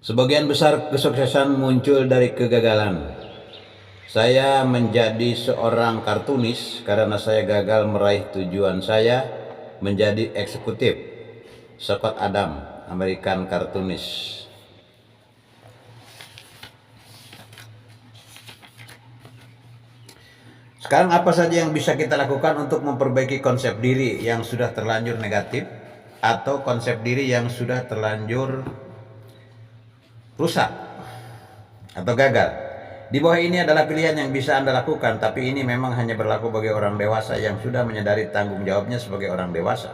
Sebagian besar kesuksesan muncul dari kegagalan. Saya menjadi seorang kartunis karena saya gagal meraih tujuan saya menjadi eksekutif. Scott Adam, American Cartoonist. Sekarang apa saja yang bisa kita lakukan untuk memperbaiki konsep diri yang sudah terlanjur negatif atau konsep diri yang sudah terlanjur rusak atau gagal? Di bawah ini adalah pilihan yang bisa Anda lakukan, tapi ini memang hanya berlaku bagi orang dewasa yang sudah menyadari tanggung jawabnya sebagai orang dewasa.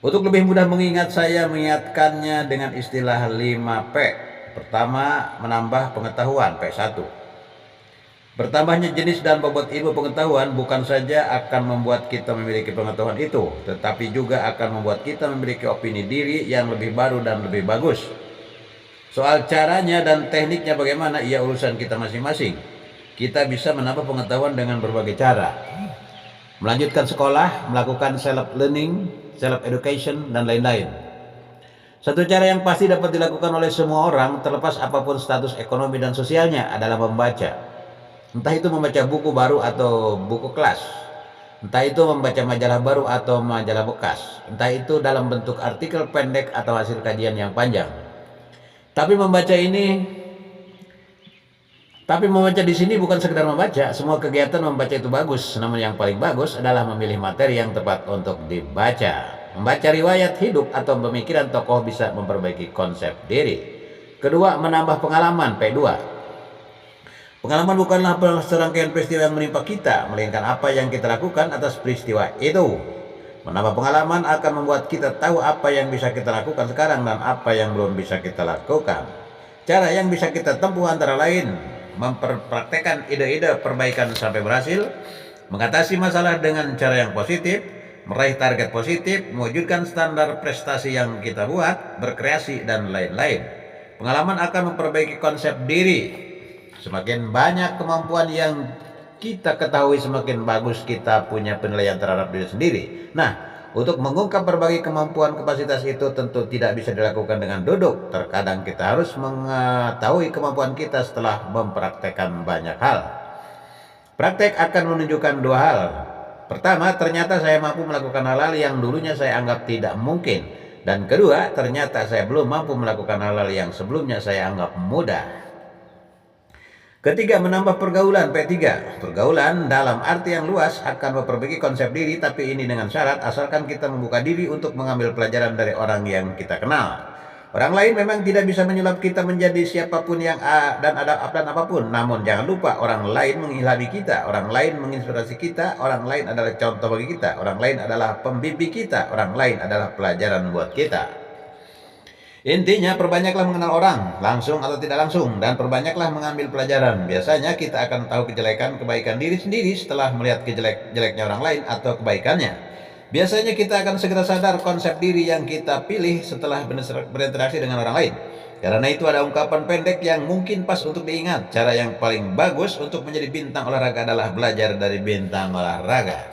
Untuk lebih mudah mengingat, saya mengingatkannya dengan istilah 5P. Pertama, menambah pengetahuan, P1. Bertambahnya jenis dan bobot ilmu pengetahuan bukan saja akan membuat kita memiliki pengetahuan itu, tetapi juga akan membuat kita memiliki opini diri yang lebih baru dan lebih bagus. Soal caranya dan tekniknya bagaimana, ia urusan kita masing-masing. Kita bisa menambah pengetahuan dengan berbagai cara. Melanjutkan sekolah, melakukan self-learning, self-education, dan lain-lain. Satu cara yang pasti dapat dilakukan oleh semua orang, terlepas apapun status ekonomi dan sosialnya, adalah membaca. Entah itu membaca buku baru atau buku kelas. Entah itu membaca majalah baru atau majalah bekas. Entah itu dalam bentuk artikel pendek atau hasil kajian yang panjang. Tapi membaca di sini bukan sekedar membaca. Semua kegiatan membaca itu bagus, namun yang paling bagus adalah memilih materi yang tepat untuk dibaca. Membaca riwayat hidup atau pemikiran tokoh bisa memperbaiki konsep diri. Kedua, menambah pengalaman, P2. Pengalaman bukanlah serangkaian peristiwa yang menimpa kita, melainkan apa yang kita lakukan atas peristiwa itu. Menambah pengalaman akan membuat kita tahu apa yang bisa kita lakukan sekarang dan apa yang belum bisa kita lakukan. Cara yang bisa kita tempuh antara lain memperpraktekkan ide-ide perbaikan sampai berhasil, mengatasi masalah dengan cara yang positif, meraih target positif, mewujudkan standar prestasi yang kita buat, berkreasi, dan lain-lain. Pengalaman akan memperbaiki konsep diri. Semakin banyak kemampuan yang kita ketahui, semakin bagus kita punya penilaian terhadap diri sendiri. Nah, untuk mengungkap berbagai kemampuan kapasitas itu tentu tidak bisa dilakukan dengan duduk. Terkadang kita harus mengetahui kemampuan kita setelah mempraktekkan banyak hal. Praktek akan menunjukkan dua hal. Pertama, ternyata saya mampu melakukan hal-hal yang dulunya saya anggap tidak mungkin. Dan kedua, ternyata saya belum mampu melakukan hal-hal yang sebelumnya saya anggap mudah. Ketiga, menambah pergaulan, P3. Pergaulan dalam arti yang luas akan memperbaiki konsep diri, tapi ini dengan syarat asalkan kita membuka diri untuk mengambil pelajaran dari orang yang kita kenal. Orang lain memang tidak bisa menyulap kita menjadi siapapun yang dan apapun, namun jangan lupa orang lain mengilhami kita, orang lain menginspirasi kita, orang lain adalah contoh bagi kita, orang lain adalah pembimbing kita, orang lain adalah pelajaran buat kita. Intinya, perbanyaklah mengenal orang, langsung atau tidak langsung, dan perbanyaklah mengambil pelajaran. Biasanya kita akan tahu kebaikan diri sendiri setelah melihat jeleknya orang lain atau kebaikannya. Biasanya kita akan segera sadar konsep diri yang kita pilih setelah berinteraksi dengan orang lain. Karena itu ada ungkapan pendek yang mungkin pas untuk diingat. Cara yang paling bagus untuk menjadi bintang olahraga adalah belajar dari bintang olahraga.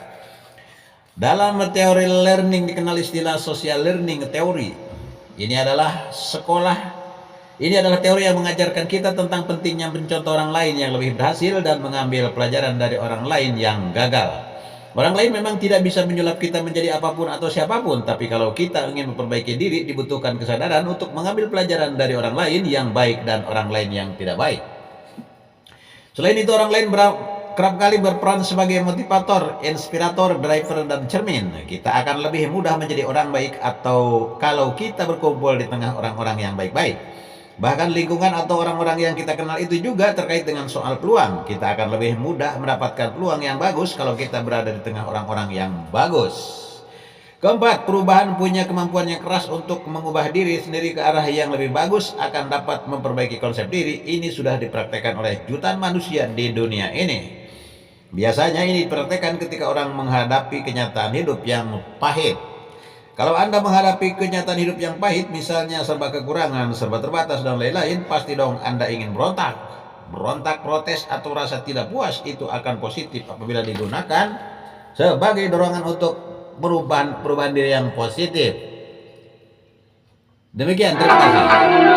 Dalam teori learning dikenal istilah social learning teori. Ini adalah teori yang mengajarkan kita tentang pentingnya mencontoh orang lain yang lebih berhasil dan mengambil pelajaran dari orang lain yang gagal. Orang lain memang tidak bisa menyulap kita menjadi apapun atau siapapun, tapi kalau kita ingin memperbaiki diri, dibutuhkan kesadaran untuk mengambil pelajaran dari orang lain yang baik dan orang lain yang tidak baik. Selain itu, orang lain kerap kali berperan sebagai motivator, inspirator, driver, dan cermin. Kita akan lebih mudah menjadi orang baik atau kalau kita berkumpul di tengah orang-orang yang baik-baik. Bahkan lingkungan atau orang-orang yang kita kenal itu juga terkait dengan soal peluang. Kita akan lebih mudah mendapatkan peluang yang bagus kalau kita berada di tengah orang-orang yang bagus. Keempat, perubahan punya kemampuan yang keras untuk mengubah diri sendiri ke arah yang lebih bagus akan dapat memperbaiki konsep diri. Ini sudah dipraktekkan oleh jutaan manusia di dunia ini. Biasanya ini dipraktekkan ketika orang menghadapi kenyataan hidup yang pahit. Kalau Anda menghadapi kenyataan hidup yang pahit, misalnya serba kekurangan, serba terbatas, dan lain-lain, pasti dong Anda ingin berontak. Berontak, protes, atau rasa tidak puas itu akan positif apabila digunakan sebagai dorongan untuk perubahan diri yang positif. Demikian, terima kasih.